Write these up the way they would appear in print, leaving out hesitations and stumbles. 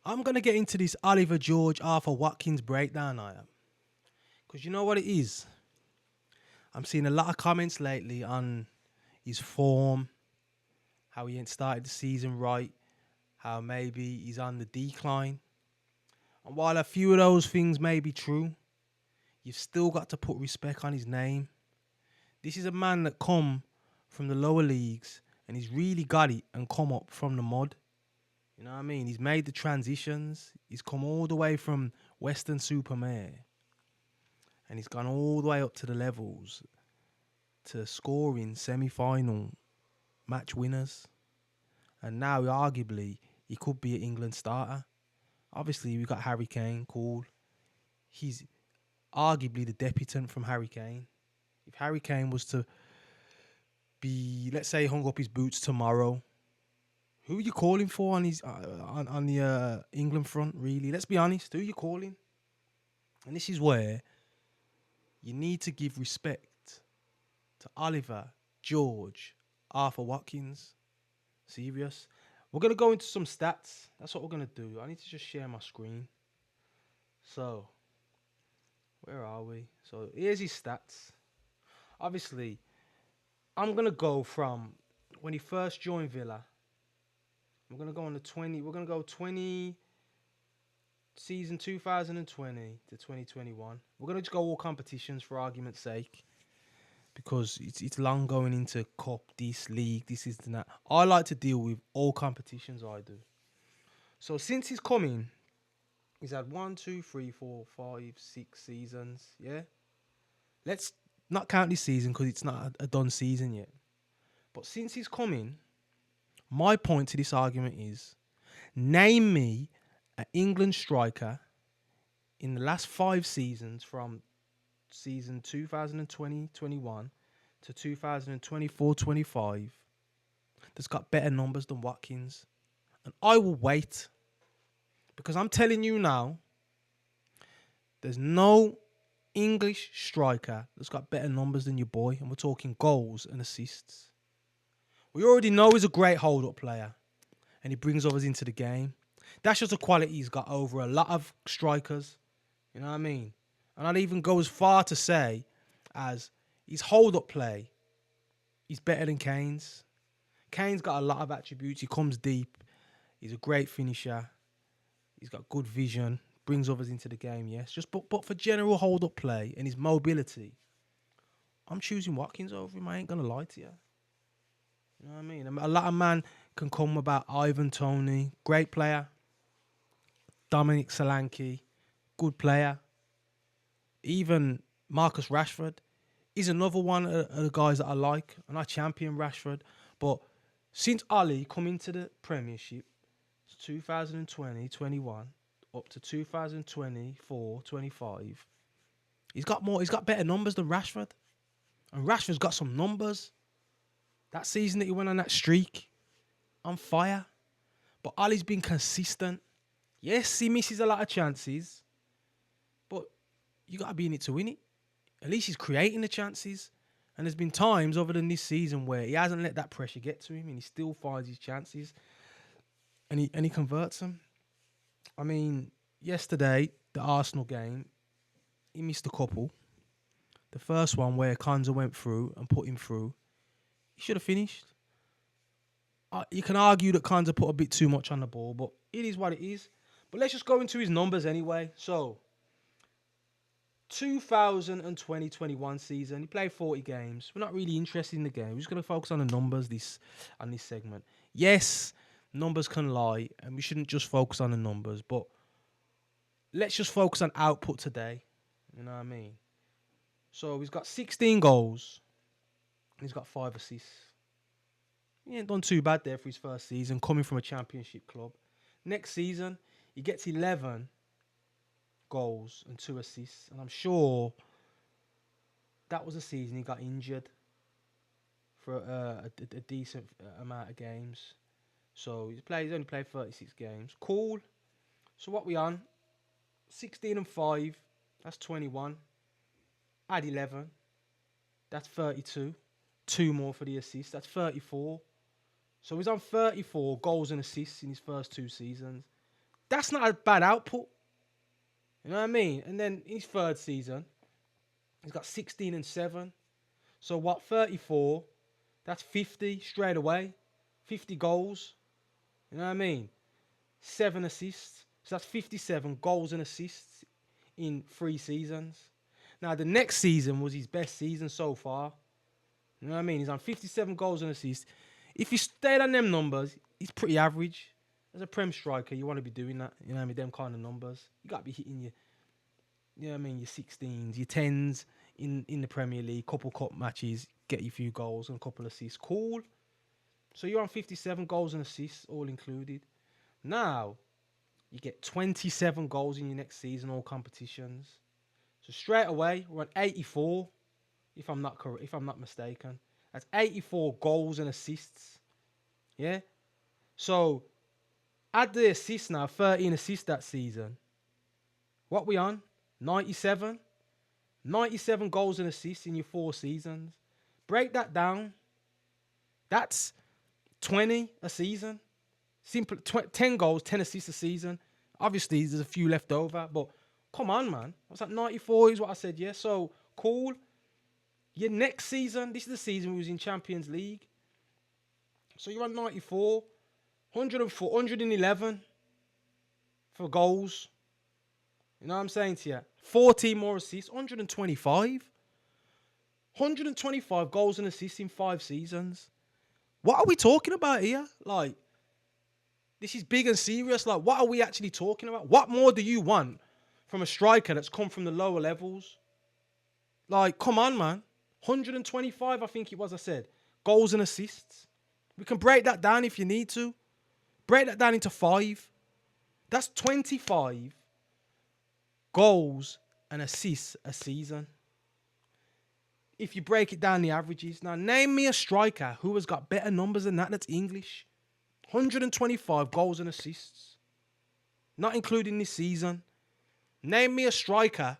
I'm going to get into this George Arthur Watkins breakdown, I am. Because you know what it is? I'm seeing a lot of comments lately on his form, how he ain't started the season right, how maybe he's on the decline. And while a few of those things may be true, you've still got to put respect on his name. This is a man that come from the lower leagues and he's really got it and come up from the mud. You know what I mean? He's made the transitions. He's come all the way from Western Supermare and he's gone all the way up to the levels to scoring semi-final match winners. And now, arguably, he could be an England starter. Obviously, we've got Harry Kane, cool. He's arguably the debutant from Harry Kane. If Harry Kane was to be, let's say, hung up his boots tomorrow, who are you calling for on his on the England front? Really, let's be honest. Who are you calling? And this is where you need to give respect to George Arthur Watkins. Serious. We're gonna go into some stats. That's what we're gonna do. I need to just share my screen. So, where are we? So here's his stats. Obviously, I'm gonna go from when he first joined Villa. We're gonna go on the 20. We're gonna go 20 season 2020 to 2021. We're gonna just go all competitions for argument's sake, because it's long going into cup, this league, this is that. I like to deal with all competitions. I do. So since he's coming, he's had 1, 2, 3, 4, 5, 6 seasons. Yeah. Let's not count this season because it's not a done season yet. But since he's coming, my point to this argument is, name me an England striker in the last 5 seasons from season 2020-21 to 2024-25 that's got better numbers than Watkins. And I will wait, because I'm telling you now, there's no English striker that's got better numbers than your boy, and we're talking goals and assists. We already know he's a great hold-up player, and he brings others into the game. That's just a quality he's got over a lot of strikers. You know what I mean? And I'd even go as far to say as his hold-up play is better than Kane's. Kane's got a lot of attributes. He comes deep. He's a great finisher. He's got good vision. Brings others into the game, yes. But for general hold-up play and his mobility, I'm choosing Watkins over him. I ain't going to lie to you. You know what I mean? A lot of man can come about Ivan Toney, great player. Dominic Solanke, good player. Even Marcus Rashford is another one of the guys that I like, and I champion Rashford. But since Ollie come into the Premiership, 2020-21 up to 2024-25, he's got better numbers than Rashford, and Rashford's got some numbers. That season that he went on that streak, on fire. But Ollie's been consistent. Yes, he misses a lot of chances, but you got to be in it to win it. At least he's creating the chances. And there's been times other than this season where he hasn't let that pressure get to him and he still finds his chances and he converts them. I mean, yesterday, the Arsenal game, he missed a couple. The first one where Konza went through and put him through, he should have finished. You can argue that Konza put a bit too much on the ball, but it is what it is. But let's just go into his numbers anyway. So, 2020-21 season, he played 40 games. We're not really interested in the game. We're just going to focus on the numbers on this segment. Yes, numbers can lie, and we shouldn't just focus on the numbers, but let's just focus on output today. You know what I mean? So he's got 16 goals, and he's got 5 assists. He ain't done too bad there for his first season, coming from a championship club. Next season, he gets 11 goals and 2 assists, and I'm sure that was a season he got injured for a decent amount of games. So he's only played 36 games. Cool. So what we on? 16 and 5. That's 21. Add 11. That's 32. 2 more for the assists. That's 34. So he's on 34 goals and assists in his first 2 seasons. That's not a bad output. You know what I mean? And then in his third season, he's got 16 and 7. So what, 34? That's 50 straight away. 50 goals. You know what I mean? 7 assists. So that's 57 goals and assists in 3 seasons. Now, the next season was his best season so far. You know what I mean? He's on 57 goals and assists. If you stayed on them numbers, he's pretty average. As a Prem striker, you want to be doing that. You know what I mean? Them kind of numbers. You got to be hitting your, you know what I mean, your 16s, your 10s in the Premier League. Couple cup matches, get you a few goals and a couple assists. Cool. So you're on 57 goals and assists, all included. Now, you get 27 goals in your next season, all competitions. So straight away, we're on 84, if I'm not mistaken. That's 84 goals and assists. Yeah? So, add the assists now, 13 assists that season. What we on? 97? 97 goals and assists in your 4 seasons. Break that down. That's 20 a season. Simple, 10 goals, 10 assists a season. Obviously, there's a few left over, but come on, man. I was at 94 is what I said, yeah? So, cool. Your next season, this is the season we was in Champions League. So, you're on 94. 104, 111 for goals. You know what I'm saying to you? 14 more assists, 125. 125 goals and assists in 5 seasons. What are we talking about here? Like, this is big and serious. Like, what are we actually talking about? What more do you want from a striker that's come from the lower levels? Like, come on, man. 125, I think it was, I said. Goals and assists. We can break that down if you need to. Break that down into 5. That's 25 goals and assists a season. If you break it down the averages. Now, name me a striker who has got better numbers than that that's English. 125 goals and assists. Not including this season. Name me a striker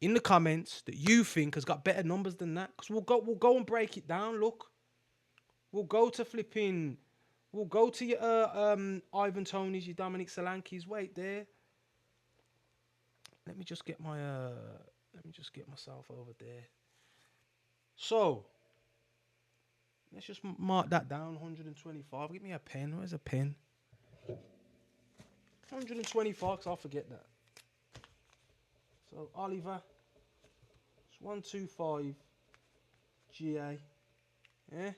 in the comments that you think has got better numbers than that. Because we'll go and break it down, look. We'll go to your Ivan Toney's, your Dominic Solanke's. Wait there. Let me just get myself over there. So, let's just mark that down, 125. Give me a pen. Where's a pen? 125, because I'll forget that. So, Oliver, it's 125 GA. Yeah?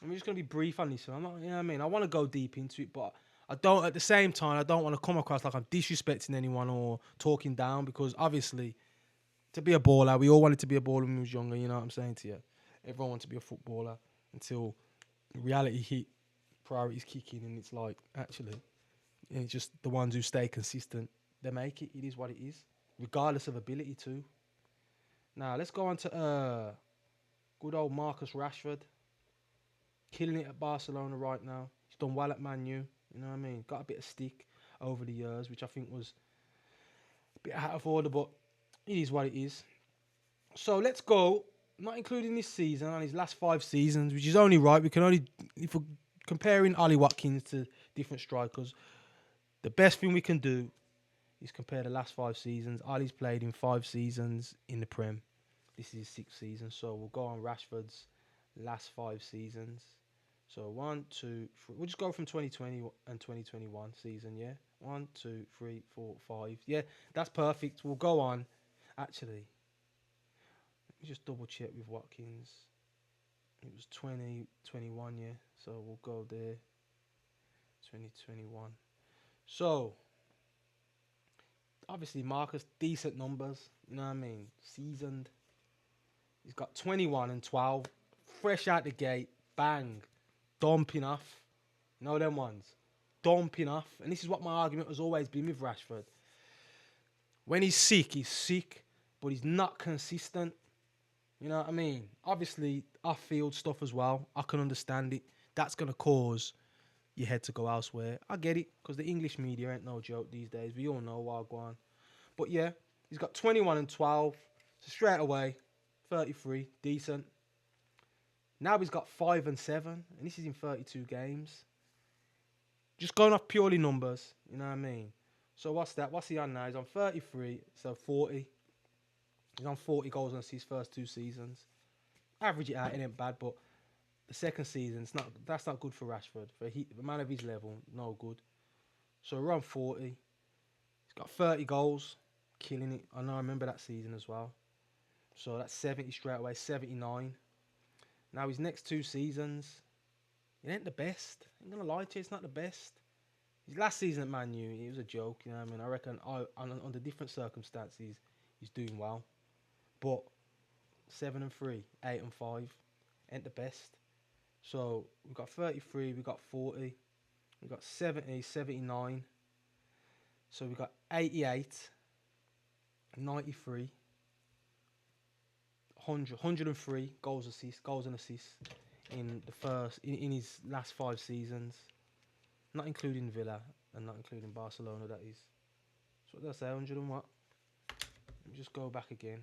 I'm just going to be brief on this one. I'm not, you know what I mean? I want to go deep into it, but at the same time, I don't want to come across like I'm disrespecting anyone or talking down, because obviously, to be a baller, we all wanted to be a baller when we was younger, you know what I'm saying to you? Everyone wanted to be a footballer until reality hit, priorities kick in, and it's like, actually, it's just the ones who stay consistent, they make it. It is what it is, regardless of ability too. Now, let's go on to good old Marcus Rashford. Killing it at Barcelona right now. He's done well at Man U. You know what I mean? Got a bit of stick over the years, which I think was a bit out of order, but it is what it is. So let's go, not including this season, on his last 5 seasons, which is only right. We can only, if we're comparing Ollie Watkins to different strikers, the best thing we can do is compare the last 5 seasons. Ollie's played in 5 seasons in the Prem. This is his 6th season, so we'll go on Rashford's last 5 seasons. So 1, 2, 3. We'll just go from 2020 and 2021 season, yeah? 1, 2, 3, 4, 5. Yeah, that's perfect. We'll go on. Actually, let me just double check with Watkins. It was 2021, yeah? So we'll go there. 2021. So, obviously, Marcus, decent numbers. You know what I mean? Seasoned. He's got 21 and 12. Fresh out the gate. Bang. Dumping off. You know them ones? Dumping off. And this is what my argument has always been with Rashford. When he's sick, but he's not consistent. You know what I mean? Obviously, off-field stuff as well. I can understand it. That's going to cause your head to go elsewhere. I get it, because the English media ain't no joke these days. We all know what's going on. But yeah, he's got 21 and 12. So straight away, 33. Decent. Now he's got 5 and 7. And this is in 32 games. Just going off purely numbers, you know what I mean? So what's that? What's he on now? He's on 33, so 40. He's on 40 goals in his first 2 seasons. Average it out, it ain't bad, but the second season, that's not good for Rashford. For a man of his level, no good. So we're on 40. He's got 30 goals, killing it. I know I remember that season as well. So that's 70 straight away, 79. Now his next 2 seasons, it ain't the best. I'm gonna lie to you, it's not the best. His last season at Man U, it was a joke, you know what I mean? I reckon under different circumstances, he's doing well. But 7-3, 8-5, ain't the best. So we've got 33, we've got 40, we've got 70, 79. So we've got 88, 93, 100, 103 goals and assists in his last 5 seasons. Not including Villa and not including Barcelona, that is. So what did I say, 100 and what? Let me just go back again.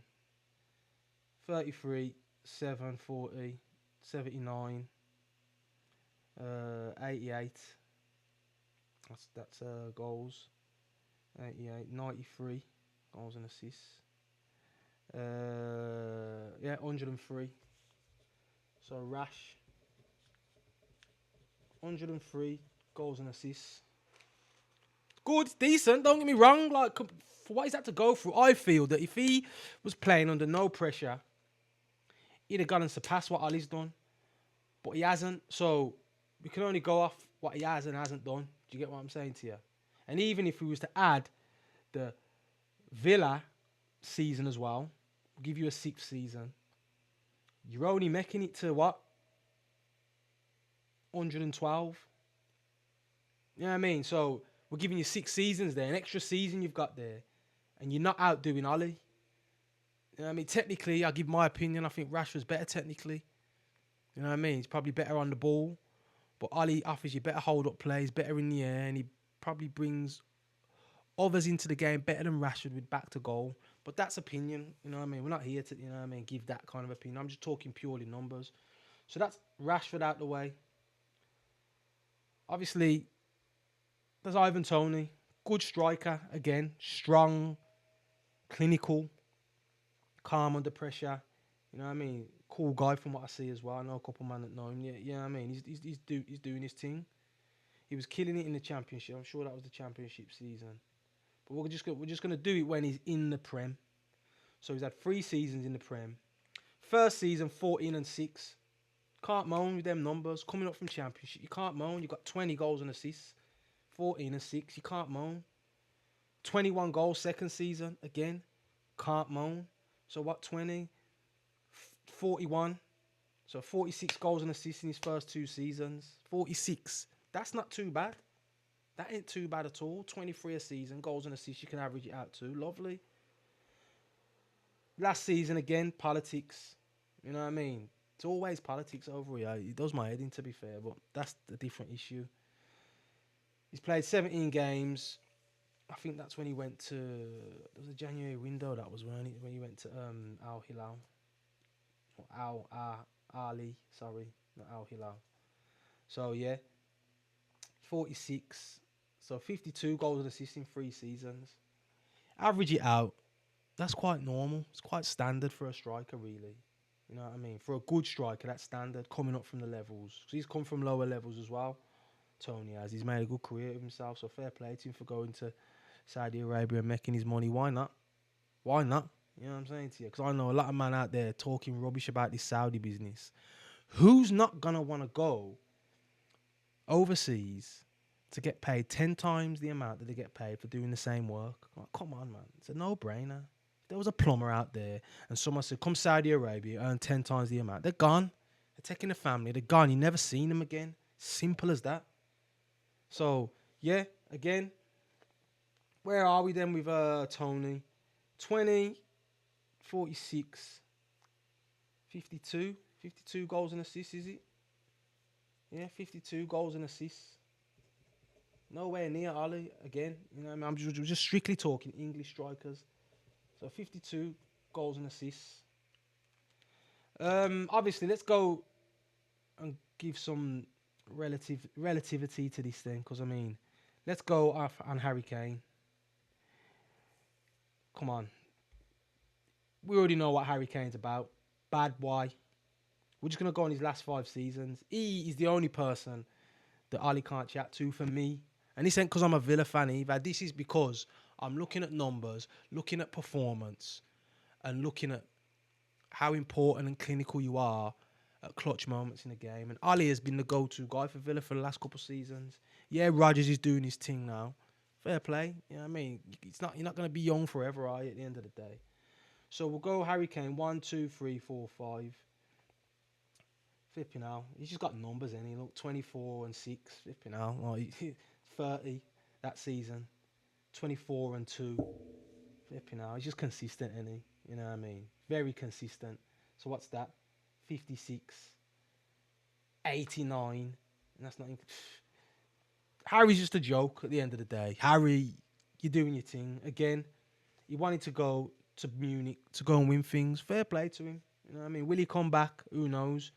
33, 7, 40, 79, 88. That's goals. 88, 93 goals and assists. 103. So Rash, 103 goals and assists. Good, decent. Don't get me wrong. Like, for what he's had to go through, I feel that if he was playing under no pressure, he'd have gone and surpassed what Ollie's done. But he hasn't. So we can only go off what he has and hasn't done. Do you get what I'm saying to you? And even if we was to add the Villa season as well, we'll give you a 6th season. You're only making it to what? 112. You know what I mean? So we're giving you 6 seasons there, an extra season you've got there, and you're not outdoing Ollie. You know what I mean? Technically, I'll give my opinion. I think Rashford's better technically. You know what I mean? He's probably better on the ball, but Ollie offers you better hold-up plays, better in the air, and he probably brings others into the game better than Rashford with back to goal. But that's opinion. You know what I mean? We're not here to, you know what I mean, give that kind of opinion. I'm just talking purely numbers. So that's Rashford out the way. Obviously, there's Ivan Toney. Good striker, again. Strong, clinical, calm under pressure. You know what I mean? Cool guy from what I see as well. I know a couple of men that know him. Yeah, you know what I mean? He's doing his thing. He was killing it in the Championship. I'm sure that was the Championship season. But we're just going to do it when he's in the Prem. So he's had 3 seasons in the Prem. First season, 14-6. Can't moan with them numbers. Coming up from Championship, you can't moan. You've got 20 goals and assists. 14-6. You can't moan. 21 goals second season. Again, can't moan. So what, 20? 41. So 46 goals and assists in his first 2 seasons. 46. That's not too bad. That ain't too bad at all. 23 a season. Goals and assists, you can average it out to. Lovely. Last season, again, politics. You know what I mean? It's always politics over here. It does my head in, to be fair, but that's the different issue. He's played 17 games. I think that's when he went to... There was a January window, that was when he went to Al Hilal. Or Ali, sorry. Not Al Hilal. So, yeah. 46. So, 52 goals and assists in 3 seasons. Average it out. That's quite normal. It's quite standard for a striker, really. You know what I mean? For a good striker, that's standard, coming up from the levels. So he's come from lower levels as well. Tony has. He's made a good career of himself, so fair play to him for going to Saudi Arabia and making his money. Why not? Why not? You know what I'm saying to you? Because I know a lot of men out there talking rubbish about this Saudi business. Who's not going to want to go overseas to get paid 10 times the amount that they get paid for doing the same work? Like, come on, man. It's a no-brainer. If there was a plumber out there and someone said, come Saudi Arabia, earn 10 times the amount, they're gone. They're taking the family. They're gone. You never seen them again. Simple as that. So, yeah, again, where are we then with Tony? 20, 46, 52. 52 goals and assists, is it? Yeah, 52 goals and assists. Nowhere near Ollie, again. You know what I mean? I'm just strictly talking English strikers. So 52 goals and assists. Obviously, let's go and give some relativity to this thing. Because I mean, let's go off on Harry Kane. Come on, we already know what Harry Kane's about. Bad boy. We're just gonna go on his last 5 seasons. He is the only person that Ollie can't chat to for me. And this ain't because I'm a Villa fan either. This is because I'm looking at numbers, looking at performance, and looking at how important and clinical you are at clutch moments in the game. And Ollie has been the go-to guy for Villa for the last couple of seasons. Yeah, Rodgers is doing his thing now. Fair play. You know what I mean? You're not going to be young forever, are you, at the end of the day? So we'll go Harry Kane. 1, 2, 3, 4, 5. Flipping out. He's just got numbers in. He look 24 and 6. Flipping out. Like 30 that season. 24 and 2. Flipping out. He's just consistent, isn't he? You know what I mean? Very consistent. So what's that? 56. 89. And that's not... Harry's just a joke at the end of the day. Harry, you're doing your thing. Again, he wanted to go to Munich to go and win things. Fair play to him. You know what I mean? Will he come back? Who knows?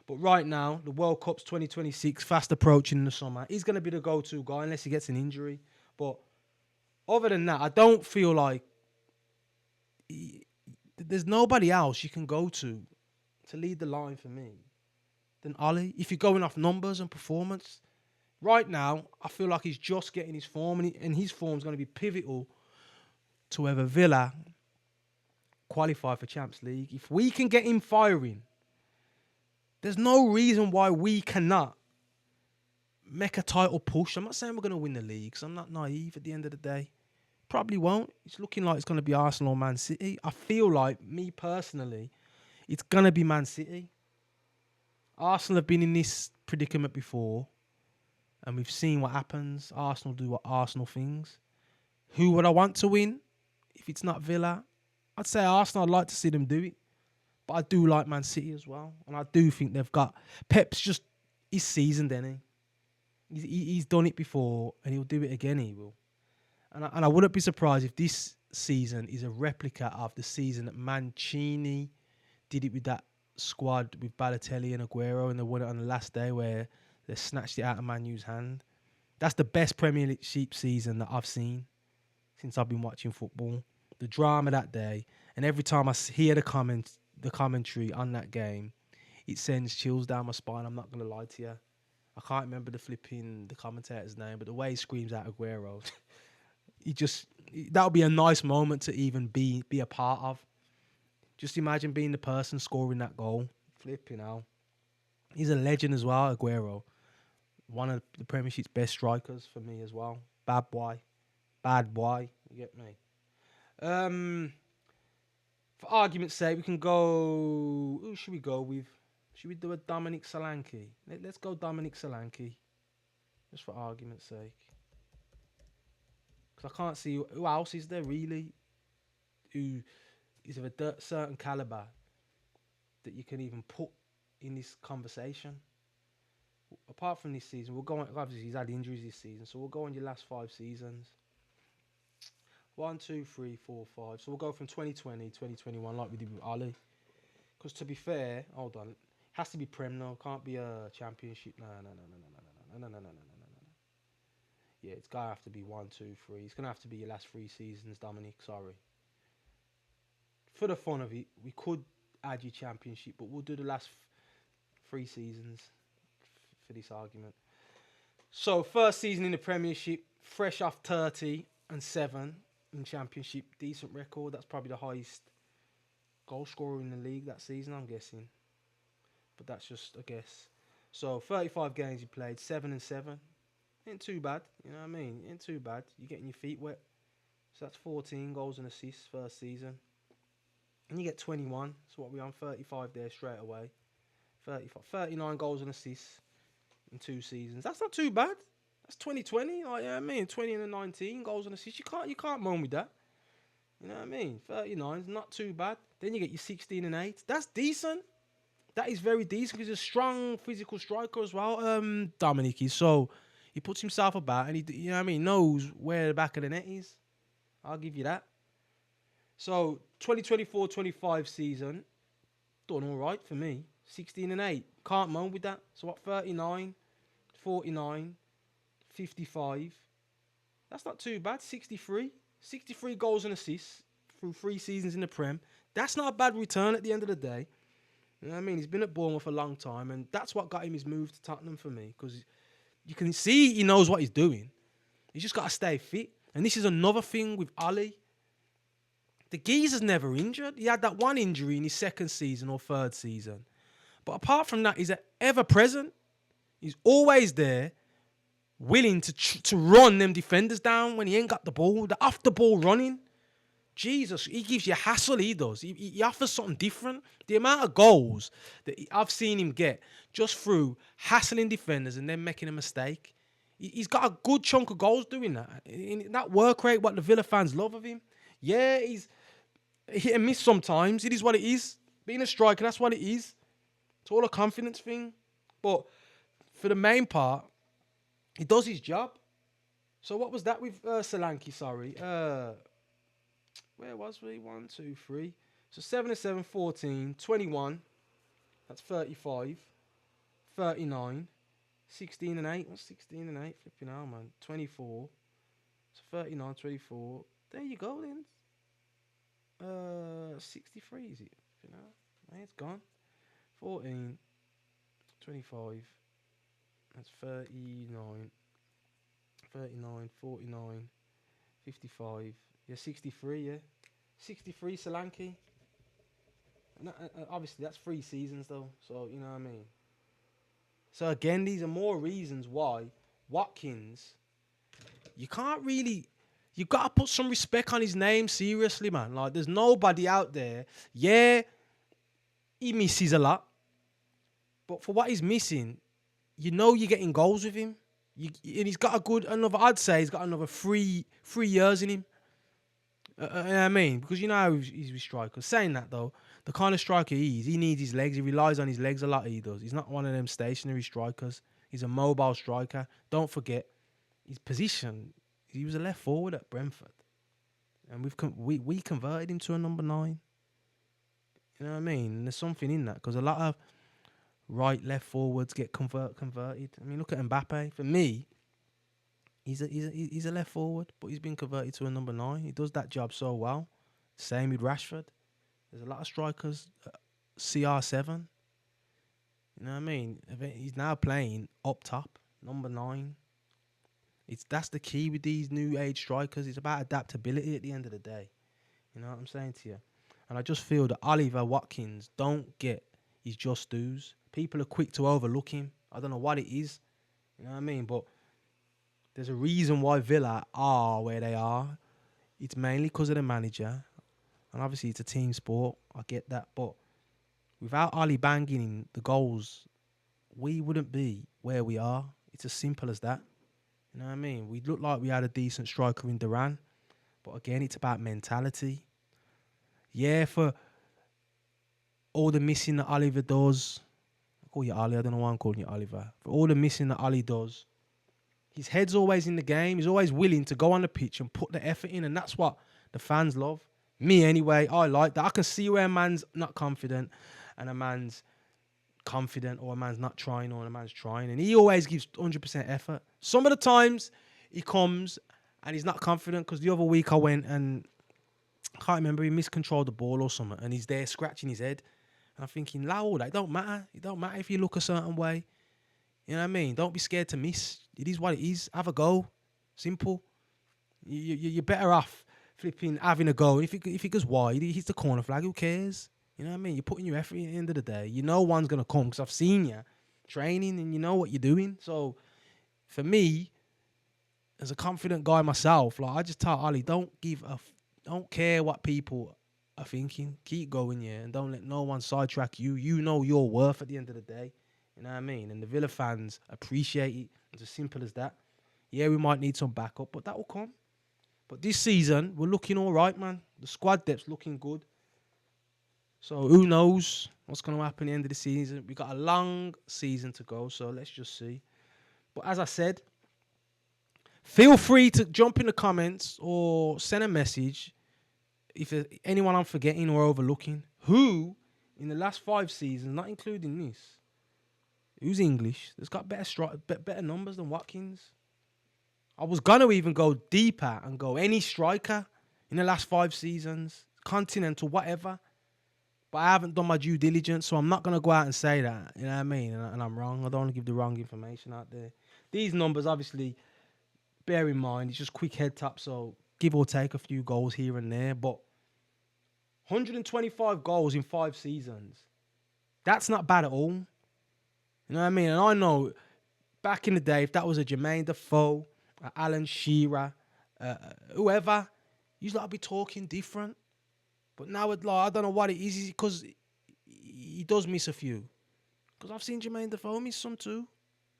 But right now, the World Cup's 2026, fast approaching in the summer. He's going to be the go-to guy unless he gets an injury. But other than that, I don't feel like there's nobody else you can go to lead the line for me than Ollie. If you're going off numbers and performance, right now, I feel like he's just getting his form, and his form's going to be pivotal to whether Villa qualify for Champions League. If we can get him firing, there's no reason why we cannot make a title push. I'm not saying we're going to win the league, because I'm not naive at the end of the day. Probably won't. It's looking like it's going to be Arsenal or Man City. I feel like, me personally, it's going to be Man City. Arsenal have been in this predicament before, and we've seen what happens. Arsenal do what Arsenal things. Who would I want to win if it's not Villa? I'd say Arsenal. I'd like to see them do it. But I do like Man City as well. And I do think they've got... Pep's just... He's seasoned, isn't he? He's done it before, and he'll do it again, he will. And I wouldn't be surprised if this season is a replica of the season that Mancini did it with that squad with Balotelli and Aguero, and they won it on the last day where they snatched it out of Man U's hand. That's the best Premier League season that I've seen since I've been watching football. The drama that day, and every time I hear the commentary on that game, it sends chills down my spine. I'm not going to lie to you. I can't remember the commentator's name, but the way he screams out Aguero, that would be a nice moment to even be a part of. Just imagine being the person scoring that goal. Flipping out. He's a legend as well, Aguero. One of the Premiership's best strikers for me as well. Bad boy. You get me? For argument's sake, we can go... Who should we go with? Should we do a Dominic Solanke? Let's go Dominic Solanke. Just for argument's sake. Because I can't see... Who else is there, really? Who is of a certain calibre that you can even put in this conversation? Apart from this season, we'll go on... Obviously, he's had injuries this season, so we'll go on your last 5 seasons. 1, 2, 3, 4, 5. So we'll go from 2020, 2021, like we did with Ollie. Because to be fair, hold on, it has to be Prem now. Can't be a Championship. No. Yeah, it's gotta have to be 1, 2, 3. It's gonna have to be your last 3 seasons, Dominic. Sorry. For the fun of it, we could add your Championship, but we'll do the last 3 seasons for this argument. So first season in the Premiership, fresh off 30 and 7. In Championship, decent record. That's probably the highest goal scorer in the league that season, I'm guessing. But that's just a guess. So 35 games you played, 7 and 7. Ain't too bad, you know what I mean? Ain't too bad. You're getting your feet wet. So that's 14 goals and assists first season. And you get 21. So what we on? 35 there straight away. 39 goals and assists in 2 seasons. That's not too bad. That's 2020. Like, yeah, I mean, 20 and 19 goals and assists. You can't moan with that. You know what I mean? 39 is not too bad. Then you get your 16 and 8. That's decent. That is very decent because he's a strong physical striker as well. Dominic is. So he puts himself about and he, you know what I mean, knows where the back of the net is. I'll give you that. So 2024-25 season, done all right for me. 16 and 8. Can't moan with that. So what, 39? 49, 55. That's not too bad. 63. 63 goals and assists through 3 seasons in the Prem. That's not a bad return at the end of the day. You know what I mean? He's been at Bournemouth a long time, and that's what got him his move to Tottenham for me, because you can see he knows what he's doing. He's just got to stay fit. And this is another thing with Ollie. The geezer's never injured. He had that one injury in his second season or third season. But apart from that, he's ever present. He's always there, willing to run them defenders down when he ain't got the ball. The off the ball running. Jesus, he gives you hassle, he does. He offers something different. The amount of goals that I've seen him get just through hassling defenders and then making a mistake. He's got a good chunk of goals doing that. In that work rate, what the Villa fans love of him. Yeah, he's hit and miss sometimes. It is what it is. Being a striker, that's what it is. It's all a confidence thing. But for the main part, he does his job. So what was that with Solanke, sorry? Where was we? 1, 2, 3. So 7 and 7, 14, 21. That's 35. 39. 16 and 8. What's 16 and 8? Flipping out, man. 24. So 39, 24. There you go, then. 63, is it? You know, it's gone. 14. 25. That's 39. 39, 49. 55. Yeah, 63, yeah. 63, Solanke. Obviously, that's 3 seasons, though. So, you know what I mean? So, again, these are more reasons why Watkins, you can't really... You got to put some respect on his name, seriously, man. Like, there's nobody out there. Yeah, he misses a lot. But for what he's missing, you know you're getting goals with him. And he's got I'd say he's got another 3 years in him. You know what I mean? Because you know how he's with strikers. Saying that, though, the kind of striker he is, he needs his legs. He relies on his legs a lot, he does. He's not one of them stationary strikers. He's a mobile striker. Don't forget, his position, he was a left forward at Brentford. And we converted him to a number 9. You know what I mean? And there's something in that, because a lot of right, left forwards get converted. I mean, look at Mbappe. For me, he's a left forward, but he's been converted to a number 9. He does that job so well. Same with Rashford. There's a lot of strikers, CR7. You know what I mean? He's now playing up top, number 9. That's the key with these new age strikers. It's about adaptability at the end of the day. You know what I'm saying to you? And I just feel that Oliver Watkins don't get his just dues. People are quick to overlook him. I don't know what it is. You know what I mean? But there's a reason why Villa are where they are. It's mainly because of the manager. And obviously it's a team sport. I get that. But without Ollie banging in the goals, we wouldn't be where we are. It's as simple as that. You know what I mean? We look like we had a decent striker in Duran. But again, it's about mentality. Yeah, for all the missing that Oliver does. I call you Ollie. I don't know why I'm calling you Oliver. For all the missing that Ollie does, his head's always in the game. He's always willing to go on the pitch and put the effort in. And that's what the fans love. Me, anyway, I like that. I can see where a man's not confident and a man's confident, or a man's not trying, or a man's trying. And he always gives 100% effort. Some of the times he comes and he's not confident, because the other week I went and I can't remember, he miscontrolled the ball or something, and he's there scratching his head. And I'm thinking, Lowell, that don't matter. It don't matter if you look a certain way. You know what I mean? Don't be scared to miss. It is what it is. Have a go. Simple. You're better off flipping having a go. If it goes wide, he hits the corner flag. Who cares? You know what I mean? You're putting your effort in at the end of the day. You know one's going to come, because I've seen you training and you know what you're doing. So for me, as a confident guy myself, like, I just tell Ollie, don't care what people are thinking. Keep going, yeah, and don't let no one sidetrack you. You know your worth at the end of the day. You know what I mean? And the Villa fans appreciate it. It's as simple as that. Yeah, we might need some backup, but that will come. But this season, we're looking all right, man. The squad depth's looking good. So who knows what's going to happen at the end of the season. We've got a long season to go, so let's just see. But as I said, feel free to jump in the comments or send a message if there's anyone I'm forgetting or overlooking. Who, in the last 5 seasons, not including this, who's English, that's got better numbers than Watkins. I was gonna even go deeper and go any striker in the last 5 seasons, continental, whatever. But I haven't done my due diligence, so I'm not gonna go out and say that. You know what I mean? And I'm wrong. I don't want to give the wrong information out there. These numbers, obviously, bear in mind, it's just quick head tap, so give or take a few goals here and there. But 125 goals in 5 seasons, that's not bad at all. You know what I mean? And I know back in the day, if that was a Jermaine Defoe, Alan Shearer, whoever, you'd like be talking different. But now, I don't know what it is. Because he does miss a few. Because I've seen Jermaine Defoe miss some too.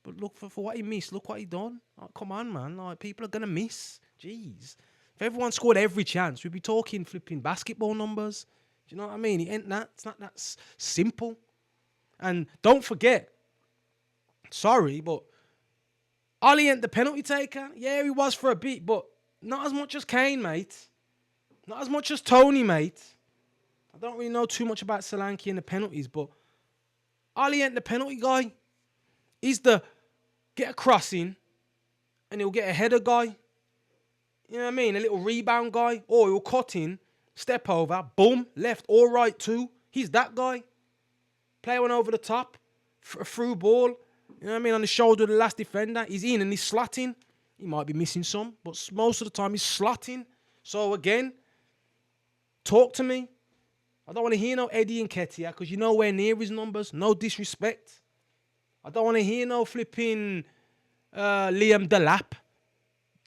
But look, for what he missed, look what he done. Like, come on, man. Like, people are going to miss. Jeez. If everyone scored every chance, we'd be talking flipping basketball numbers. Do you know what I mean? It ain't that. It's not that simple. And don't forget, sorry, but Ollie ain't the penalty taker. Yeah, he was for a bit, but not as much as Kane, mate. Not as much as Tony, mate. I don't really know too much about Solanke and the penalties, but Ollie ain't the penalty guy. He's the get a crossing and he'll get a header guy. You know what I mean? A little rebound guy. Or he'll cut in, step over, boom, left or right too. He's that guy. Play one over the top, a through ball. You know what I mean? On the shoulder of the last defender. He's in and he's slotting. He might be missing some, but most of the time he's slotting. So again, talk to me. I don't want to hear no Eddie Nketiah because you're nowhere near his numbers. No disrespect. I don't want to hear no flipping Liam Delap.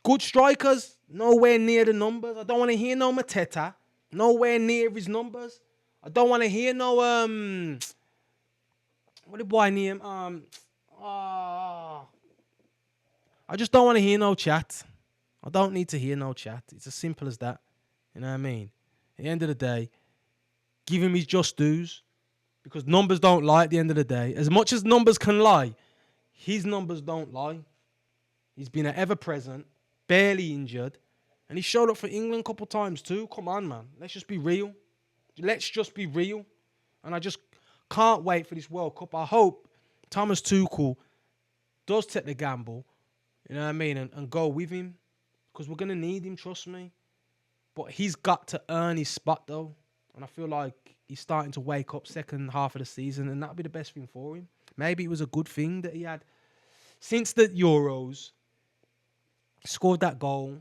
Good strikers, nowhere near the numbers. I don't want to hear no Mateta. Nowhere near his numbers. I don't want to hear no what did boy name? I just don't want to hear no chat. I don't need to hear no chat. It's as simple as that. You know what I mean? At the end of the day, give him his just dues. Because numbers don't lie at the end of the day. As much as numbers can lie, his numbers don't lie. He's been an ever-present, barely injured. And he showed up for England a couple times too. Come on, man. Let's just be real. Let's just be real. And I just can't wait for this World Cup. I hope Thomas Tuchel does take the gamble, you know what I mean, and go with him. Because we're going to need him, trust me. But he's got to earn his spot, though. And I feel like he's starting to wake up second half of the season, and that'll be the best thing for him. Maybe it was a good thing that he had, since the Euros, scored that goal,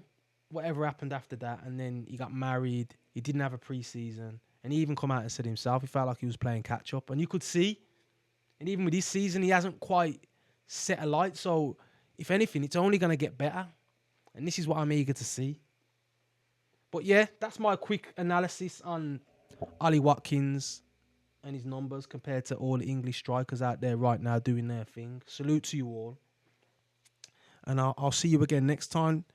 whatever happened after that, and then he got married. He didn't have a pre-season. And he even come out and said himself, he felt like he was playing catch-up. And you could see, and even with this season, he hasn't quite set a light. So, if anything, it's only going to get better. And this is what I'm eager to see. But yeah, that's my quick analysis on Ollie Watkins and his numbers compared to all the English strikers out there right now doing their thing. Salute to you all. And I'll see you again next time.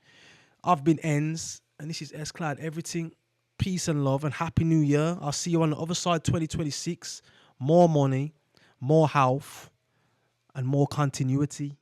I've been Enz, and this is S-Cloud Everything. Peace and love, and Happy New Year. I'll see you on the other side 2026. More money, more health, and more continuity.